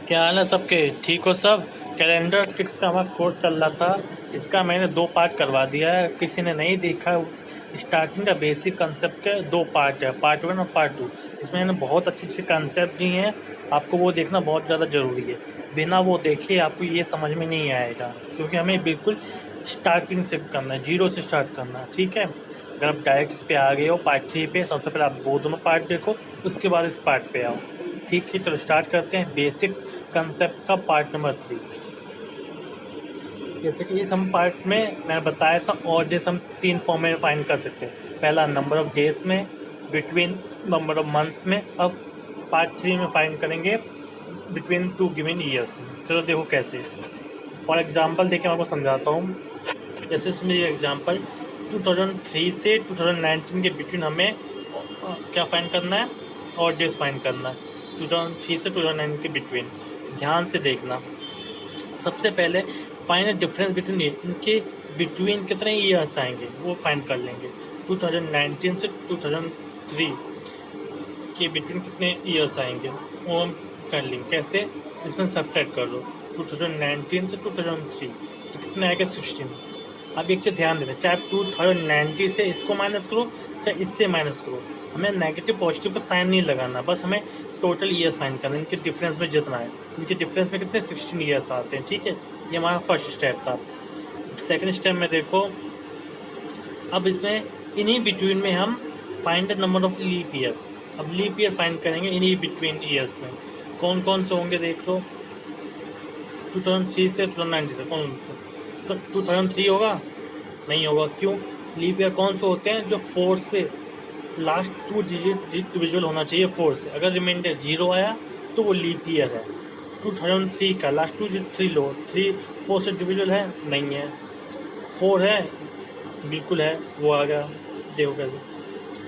क्या हाल है सबके? ठीक हो सब? कैलेंडर ट्रिक्स का हमारा कोर्स चल रहा था। इसका मैंने 2 पार्ट करवा दिया है। किसी ने नहीं देखा, स्टार्टिंग का बेसिक कंसेप्ट के 2 पार्ट है, पार्ट 1 और पार्ट 2। इसमें मैंने बहुत अच्छे अच्छे कंसेप्ट दिए हैं, आपको वो देखना बहुत ज़्यादा ज़रूरी है। बिना वो देखे आपको ये समझ में नहीं आएगा, क्योंकि हमें बिल्कुल स्टार्टिंग से करना है, जीरो से स्टार्ट करना है। ठीक है, अगर आप डायरेक्ट इस पे आ गए हो पार्ट 3 पे, सबसे पहले आप वो दोनों पार्ट देखो, उसके बाद इस पार्ट पे आओ। ठीक है, चलो स्टार्ट करते हैं बेसिक कंसेप्ट का पार्ट नंबर 3। जैसे कि इस हम पार्ट में मैंने बताया था, और जैसे हम 3 फॉर्म में फाइंड कर सकते हैं। पहला नंबर ऑफ डेज में, बिटवीन नंबर ऑफ मंथ्स में। अब पार्ट 3 में फाइंड करेंगे बिटवीन 2 गिवन ईयर्स में। चलो देखो कैसे। फॉर एग्जांपल देखिए, मैं आपको समझाता हूँ। जैसे इसमें ये एग्जांपल 2003 से 2019 के बिटवीन हमें क्या फाइंड करना है, और डेज फाइंड करना है 2003 से 2009 के बिटवीन। ध्यान से देखना। सबसे पहले फाइंड डिफरेंस बिटवीन, इनके बिटवीन कितने ईयर्स आएंगे वो फाइंड कर लेंगे। 2019 से 2003 के बिटवीन कितने ईयर्स आएंगे वो हम कर लेंगे। कैसे? इसमें सब्ट्रैक्ट कर लो 2019 से 2003, तो कितने आएगा 16। अब एक चीज़ ध्यान देना, चाहे 2090 से इसको माइनस करो, चाहे इससे माइनस करो, हमें नेगेटिव पॉजिटिव पर साइन नहीं लगाना, बस हमें टोटल ईयर्स फाइंड करना है। इनके डिफरेंस में जितना है, इनके डिफरेंस में कितने 16 ईयर्स आते हैं। ठीक है, ये हमारा फर्स्ट स्टेप था। सेकंड स्टेप में देखो, अब इसमें इन्हीं बिटवीन में हम find the number of leap year. अब लीप ईयर फाइंड करेंगे इन्हीं बिटवीन ईयर्स में। कौन कौन से होंगे देख लो। 2003 से 2019 तक कौन से? तो 2003 होगा? नहीं होगा। क्यों? लीप ईयर कौन से होते हैं? जो 4 से लास्ट 2 डिजिट डिविजुअल होना चाहिए 4 से। अगर रिमाइंडर 0 आया तो वो लीप ईयर है। 2003 का लास्ट 2 डिजिट 3 लो, 3 4 से डिविजुअल है? नहीं है। 4 है? बिल्कुल है, वो आ गया। देखो कैसे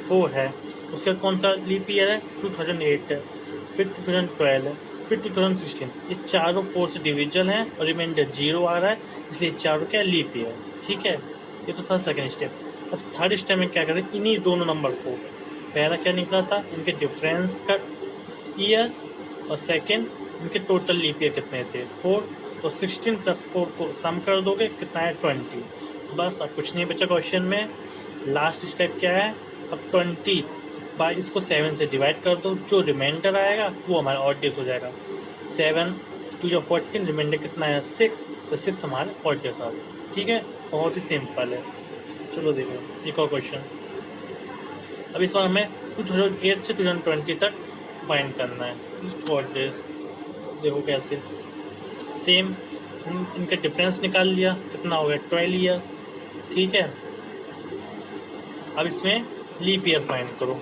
4 है। उसका कौन सा लीप ईयर है? 2008 है, फिर 2012 है, फिर 2016। ये चारों 4 से डिविजल हैं और रिमाइंडर 0 आ रहा है, इसलिए चारों क्या लीप ईयर। ठीक है, ये तो था सेकेंड स्टेप। अब थर्ड स्टेप में क्या करें, इन्हीं दोनों नंबर को, पहला क्या निकला था इनके डिफरेंस का ईयर, और सेकेंड इनके टोटल लीप ईयर कितने थे 4, तो 16 + 4 को सम कर दोगे, कितना है 20। बस अब कुछ नहीं बचा क्वेश्चन में। लास्ट स्टेप क्या है, अब 20 बाई इसको 7 से डिवाइड कर दो, जो रिमाइंडर आएगा वो हमारा ऑड डेज हो जाएगा। 7 2 14, रिमाइंडर कितना है 6, तो 6 हमारे ऑड डेज आ गए। ठीक है, बहुत ही सिंपल है। चलो देखो एक और क्वेश्चन। अब इस बार हमें 2008 से 2020 तक फाइंड करना है ऑड डेज। देखो कैसे, सेम इनका डिफरेंस निकाल लिया, कितना हो गया 12 ईयर। ठीक है, अब इसमें लीप ईयर फाइंड करो।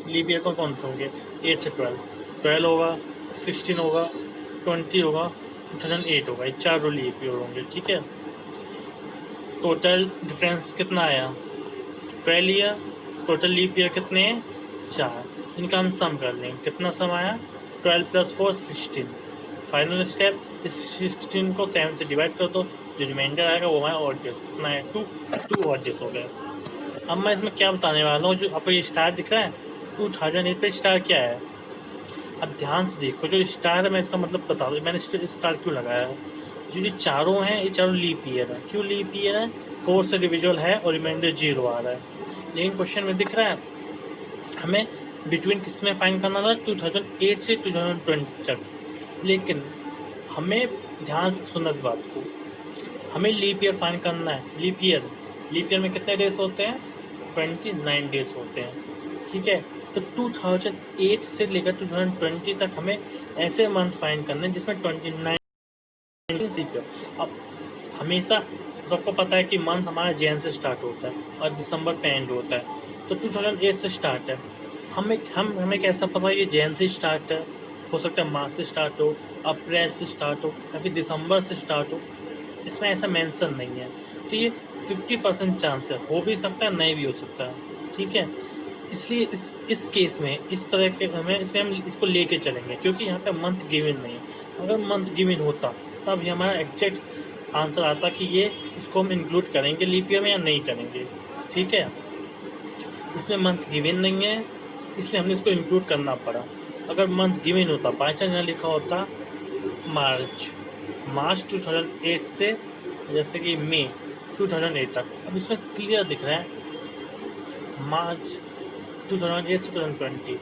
लीप ईयर कौन से होंगे? 8 से 12, 12 होगा, 16 होगा, 20 होगा, 2008 होगा। ये चारों लीप ईयर होंगे। ठीक है, टोटल डिफरेंस कितना आया 12 ईयर। टोटल लीप ईयर कितने हैं 4, इनका हम सम कर लेंगे। कितना सम आया 12 + 4 16। फाइनल स्टेप, इस 16 को 7 से डिवाइड कर दो, जो रिमाइंडर आएगा वो हमारा ऑड डेज। कितना है 2 ऑड डेज हो गया। अब मैं इसमें क्या बताने वाला हूँ, जो आपको ये स्टार दिख रहा है 2008 पे, स्टार क्या है? अब ध्यान से देखो, जो स्टार है मैं इसका मतलब बता दूँ मैंने स्टार क्यों लगाया है। जो ये चारों हैं, ये चारों लीप ईयर है। क्यों लीप ईयर है? 4 से डिविजुअल है और रिमाइंडर 0 आ रहा है। लेकिन क्वेश्चन में दिख रहा है हमें बिटवीन किस में फाइंड करना था 2008 से 2020 तक। लेकिन हमें ध्यान से सुनना इस बात को, हमें लीप ईयर फाइंड करना है। लीप ईयर में कितने डेज होते हैं 29 डेज होते हैं। ठीक है, तो 2008 से लेकर 2020 तक हमें ऐसे मंथ फाइंड करने हैं जिसमें 29। अब हमेशा सबको पता है कि मंथ हमारा जैन से स्टार्ट होता है और दिसंबर पे एंड होता है, तो 2008 से स्टार्ट है। हमें कैसा पता है ये जैन से स्टार्ट है? हो सकता है मार्च से स्टार्ट हो, अप्रैल से स्टार्ट हो, या फिर दिसंबर से स्टार्ट हो। इसमें ऐसा मेंशन नहीं है, तो ये 50% चांस है, हो भी सकता है नहीं भी हो सकता है। ठीक है, इसलिए इस केस में इस तरह के इसमें हम इसको लेके चलेंगे, क्योंकि यहाँ पे मंथ गिवन नहीं है। अगर मंथ गिवन होता तब ये हमारा एग्जैक्ट आंसर आता कि ये इसको हम इंक्लूड करेंगे लीप ईयर में या नहीं करेंगे। ठीक है, इसमें मंथ गिवन नहीं है, इसलिए हमने इसको इंक्लूड करना पड़ा। अगर मंथ गिवन होता, 5 यहाँ लिखा होता मार्च 2008 से जैसे कि मई 2008 तक। अब इसमें क्लियर दिख रहा है मार्च 2008 से 2020,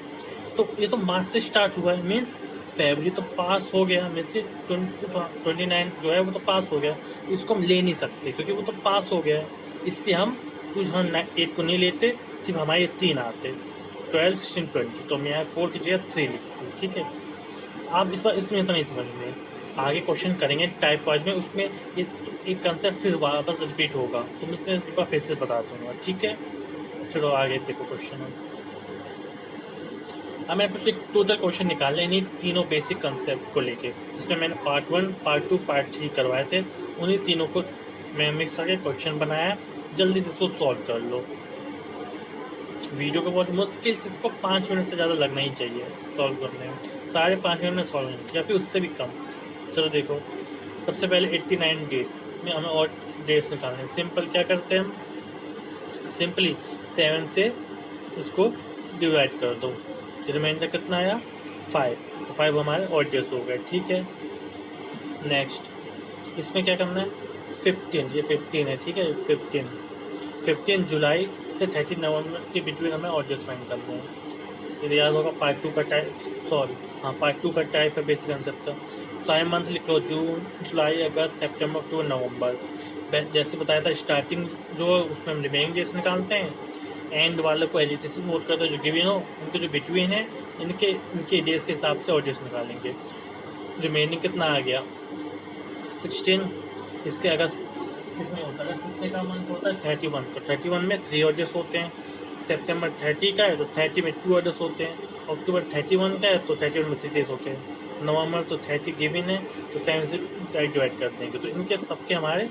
तो ये तो मार्च से स्टार्ट हुआ है, मीन्स फरवरी तो पास हो गया, मीन्स 29 जो है वो तो पास हो गया, इसको हम ले नहीं सकते क्योंकि वो तो पास हो गया है, इसलिए हम 2008 को नहीं लेते, सिर्फ हमारे 3 आते 12, 16, 20, तो हम यहाँ 4 की जगह 3 लिखते हैं। ठीक है, आप इस बार इसमें तो नहीं समझ में, आगे क्वेश्चन करेंगे टाइप वाइज में, उसमें ये एक कंसेप्ट फिर वापस रिपीट होगा, तो मैं इसमें एक बार फिर से बता दूंगा। ठीक है, चलो आगे देखो क्वेश्चन। अब मैंने कुछ एक टोटल क्वेश्चन निकाले इन्हीं तीनों बेसिक कंसेप्ट को लेके, जिसमें मैंने पार्ट 1, पार्ट 2, पार्ट 3 करवाए थे, उन्हीं तीनों को मैं मिक्स करके क्वेश्चन बनाया। जल्दी से इसको सॉल्व कर लो। वीडियो को बहुत मुश्किल से इसको 5 मिनट से ज़्यादा लगना ही चाहिए सॉल्व करने में, 5.5 मिनट में सॉल्व नहीं या फिर उससे भी कम। चलो देखो, सबसे पहले 89 डेज में हमें और डेज निकालने। सिंपल क्या करते हैं हम, सिंपली 7 से इसको डिवाइड कर दो, रिमाइंडर कितना आया 5, तो 5 हमारे और डेज हो गए। ठीक है, नेक्स्ट इसमें क्या करना है 15, ये 15 है। ठीक है, 15 जुलाई से 30 नवंबर के बिटवीन हमें और डेज फाइंड करना है। ये याद होगा पार्ट 2 का टाइप, सॉरी हाँ पार्ट 2 का टाइप है बेसिक कंसेप्ट का। सारे मंथ लिख लो, जून, जुलाई, अगस्त, सितंबर, अक्टूबर, नवंबर। जैसे बताया था स्टार्टिंग जो उसमें हम रिमेनिंग डेज निकालते हैं, एंड वाले को एजिटेशन नोट करते हैं, जो गिवन हो उनके जो बिटवीन है इनके डेज के हिसाब से और डेज निकालेंगे। रिमेनिंग कितना आ गया 16, इसके अगस्त कितने होता है, कितने का मंथ होता है 31, तो 31 में 3 और डेज होते हैं। सितंबर 30 का है तो 30 में 2 और डेज होते हैं। अक्टूबर 31 का है तो 31 में 3 डेज होते हैं। नवंबर तो 30 गिवन है तो 7 से डिवाइड कर देंगे, तो इनके सबके हमारे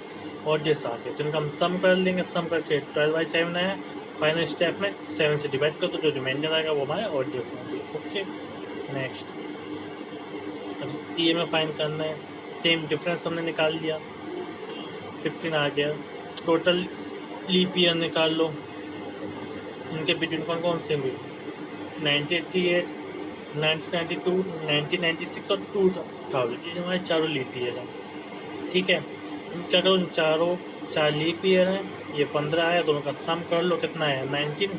और डेज आते हैं, तो इनका हम सम कर लेंगे। सम करके 12/7 आया। फाइनल स्टेप में 7 से डिवाइड कर, तो जो रिमाइंडर आएगा वो हमारे और डेज होंगे। ओके, नेक्स्ट अब ई में फाइंड करना है। सेम डिफरेंस हमने निकाल लिया, 15 आ गया। टोटल लीप ईयर निकाल लो, उनके बिटवीन कौन कौन से हुए 1988, 1992, 1996 और 2000, ये हमारे चारों लीप ईयर हैं। ठीक है, क्या करो, चार लीप ईयर हैं, ये 15 आया, दोनों का सम कर लो कितना है 19।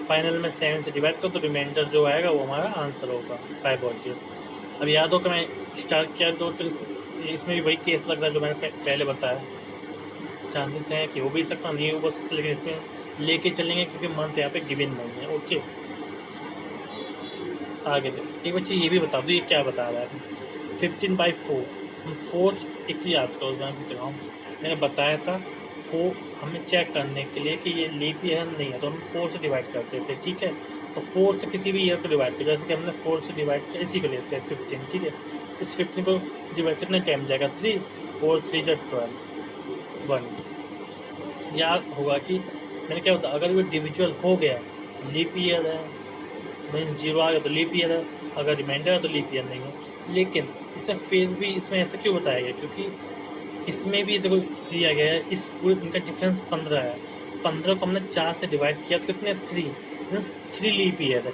फाइनल में 7 से डिवाइड करो, तो रिमाइंडर जो आएगा वो हमारा आंसर होगा 5 और डेज। अब याद हो कि मैं स्टार्ट किया दो, तो इसमें भी वही केस लग रहा है जो मैंने पहले बताया। चांसेस हैं कि हो भी सकता, नहीं हो सकता, लेकिन इसमें लेके चलेंगे क्योंकि मंथ यहाँ पे गिवन नहीं है। ओके, आगे दे एक बच्चे ये भी बता दो ये क्या बता रहा है 15/4। हम 4 एक ही याद करो, मैंने बताया था 4 हमें चेक करने के लिए कि ये लीप ईयर नहीं है तो हम 4 से डिवाइड करते थे। ठीक है, तो 4 से किसी भी ईयर को डिवाइड कर, जैसे कि हमने 4 से डिवाइड किया, इसी को लेते हैं 15। ठीक है, इस 15 को डिवाइड कितना टाइम जाएगा 3, 4 3 12 1। याद होगा कि मैंने क्या होता, अगर वो डिविजुअल हो गया लीप ईयर है, मीन 0 आ गया तो लीप ईयर है, अगर रिमाइंडर है तो लीप ईयर नहीं है। लेकिन इसमें फिर भी इसमें ऐसा क्यों बताया गया, क्योंकि इसमें भी देखो दिया गया है, इस पूरे इनका डिफरेंस 15 है। 15 को हमने 4 से डिवाइड किया तो कितने 3 लीप ईयर है,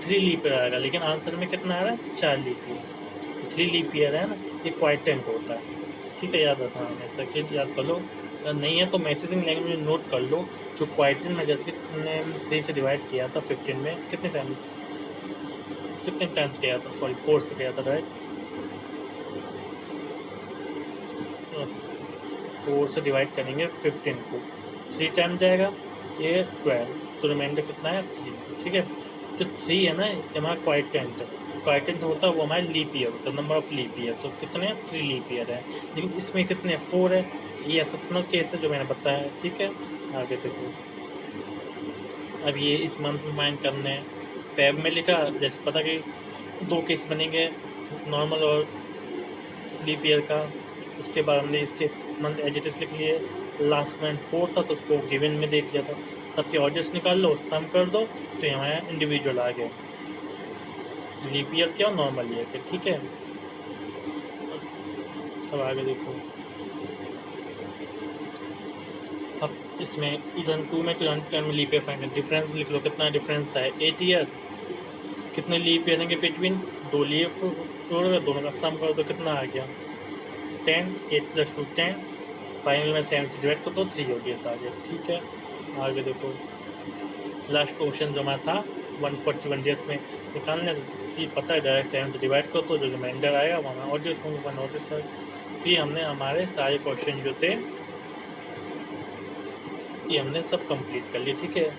3 लीप ईयर आएगा, लेकिन आंसर में कितना आ रहा है 4 लीप ईयर। 3 लीप ईयर है ना, ये क्वाइटेंट होता है। ठीक है, याद रखना हमेशा कि याद कर लो, अगर नहीं है तो मैसेजिंग लैंग्वेज में नोट कर लो। जो क्वाइटेंट में जैसे कि तुमने 3 से डिवाइड किया था 15 में कितने टाइम किया था, सॉरी 4 से किया था, राइट। 4 से डिवाइड करेंगे 15 को, 3 टाइम जाएगा, ये 12, तो रिमाइंडर कितना है 3। ठीक है, जो 3 है ना ये हमारा क्वाइटेंट है, क्वाइटेंट होता है वो हमारे लीप ईयर होता है, नंबर ऑफ लीप ईयर, तो कितने 3 लीप ईयर है, लेकिन इसमें कितने 4 है, ये एक्सेप्शनल केस है जो मैंने बताया। ठीक है, आगे देखो, अब ये इस मंथ में फाइंड करने हैं। फैब में लिखा, जैसे पता कि 2 केस बनेंगे, नॉर्मल और लीप ईयर का। उसके बाद हमने इसके मंथ एजिटेस लिख लिए, लास्ट मंथ 4 था तो उसको गिवन में देख लिया था। सबके ऑर्डर्स निकाल लो, सम कर दो, तो ये हमारा इंडिविजुअल आ गया, लीप ईयर क्या और नॉर्मल ईयर क्या। ठीक है, अब आगे देखो, अब इसमें 2002 में 2010 में लीप ईयर फाइंड, डिफरेंस लिख लो, कितना डिफरेंस है 8 ईयर, कितना कितने लीप ईयर के बिटवीन, 2 लीप ईयर, दोनों का सम करो तो कितना आ गया 10, 8 + 2 10, फाइनल में 7 से डिवाइड करो तो 3 हो गया इस आगे। ठीक है, आगे देखो लास्ट क्वेश्चन जो हमारा था 141 डेज में निकालने, ये पता है डायरेक्ट 7 से डिवाइड करो तो जो रिमाइंडर आएगा वो हमारा ऑड डेज होंगे 1 ऑड डेज। फिर हमने हमारे सारे क्वेश्चन जो थे ये हमने सब कंप्लीट कर लिए। ठीक है,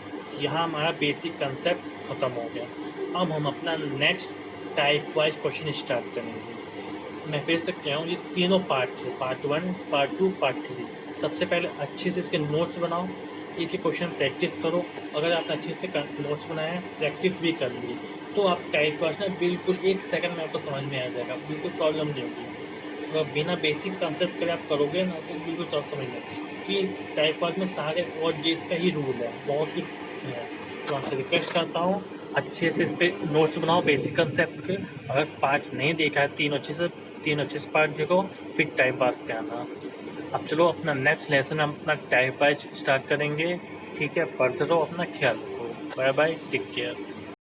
यहाँ हमारा बेसिक कंसेप्ट ख़त्म हो गया। अब हम अपना next type wise question start करेंगे। मैं फिर से कह रहा हूँ, ये तीनों पार्ट थे, पार्ट 1, पार्ट 2, पार्ट 3। सबसे पहले अच्छे से इसके नोट्स बनाओ, एक एक क्वेश्चन प्रैक्टिस करो। अगर आपने अच्छे से नोट्स बनाए, प्रैक्टिस भी कर ली, तो आप टाइप वाइज ना बिल्कुल 1 सेकंड में आपको समझ में आ जाएगा, बिल्कुल प्रॉब्लम नहीं होगी। अगर बिना बेसिक कंसेप्ट के आप करोगे ना तो बिल्कुल प्रॉब्लम समझ नहीं, कि टाइप वाइज में सारे और डेज का ही रूल है, बहुत ही है। तो आपसे रिक्वेस्ट करता हूँ अच्छे से इस पर नोट्स बनाओ बेसिक कंसेप्ट के। अगर पार्ट नहीं देखा है, तीन अच्छे से पार्ट देखो, फिर टाइप पास पे आना। अब चलो अपना नेक्स्ट लेसन हम अपना टाइप वाइज स्टार्ट करेंगे। ठीक है, पढ़ते रहो, अपना ख्याल रखो। Bye bye, take care.